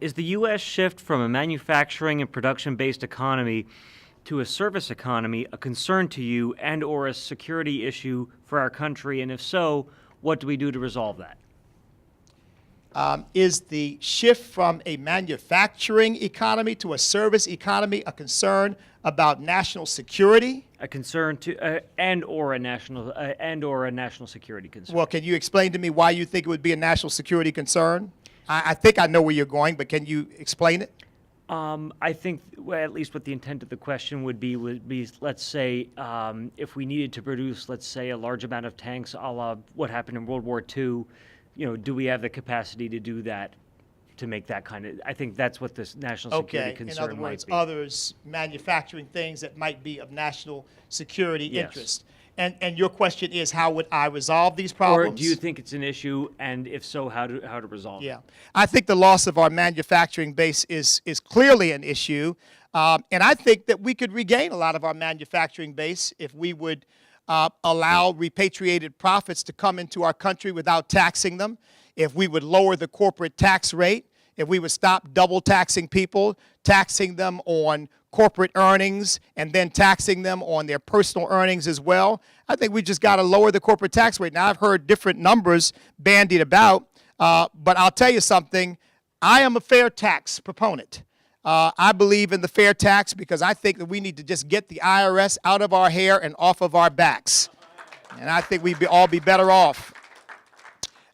Is the U.S. shift from a manufacturing and production-based economy to a service economy a concern to you and or a security issue for our country? And if so, what do we do to resolve that? Is the shift from a manufacturing economy to a service economy a concern about national security? A concern to and or a national security concern. Well, can you explain to me why you think it would be a national security concern? I think I know where you're going, but can you explain it? I think, well, at least what the intent of the question would be, let's say, if we needed to produce, let's say, a large amount of tanks, a la what happened in World War II, do we have the capacity to do that, to make that kind of? I think that's what this national security concern might be. In other words, others manufacturing things that might be of national security interest. And your question is, how would I resolve these problems? Or do you think it's an issue, and if so, how to resolve it? Yeah, I think the loss of our manufacturing base is clearly an issue, and I think that we could regain a lot of our manufacturing base if we would allow repatriated profits to come into our country without taxing them, if we would lower the corporate tax rate, if we would stop double taxing people, taxing them on corporate earnings and then taxing them on their personal earnings as well. I think we just got to lower the corporate tax rate. Now, I've heard different numbers bandied about, but I'll tell you something. I am a fair tax proponent. I believe in the fair tax because I think that we need to just get the IRS out of our hair and off of our backs. And I think we'd all be better off.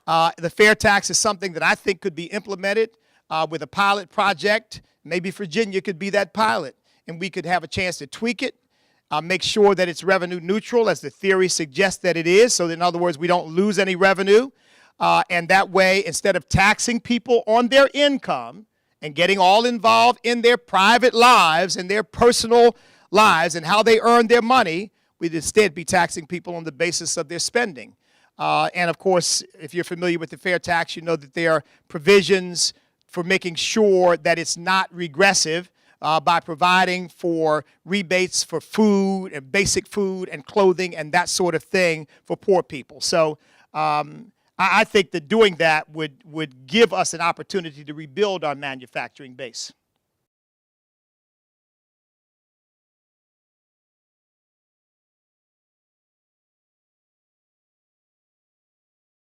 The fair tax is something that I think could be implemented with a pilot project. Maybe Virginia could be that pilot, and we could have a chance to tweak it, make sure that it's revenue neutral, as the theory suggests that it is, so that, in other words, we don't lose any revenue. And that way, instead of taxing people on their income and getting all involved in their private lives and their personal lives and how they earn their money, we'd instead be taxing people on the basis of their spending. And, of course, if you're familiar with the fair tax, you know that there are provisions for making sure that it's not regressive by providing for rebates for food and basic food and clothing and that sort of thing for poor people. So I think that doing that would give us an opportunity to rebuild our manufacturing base.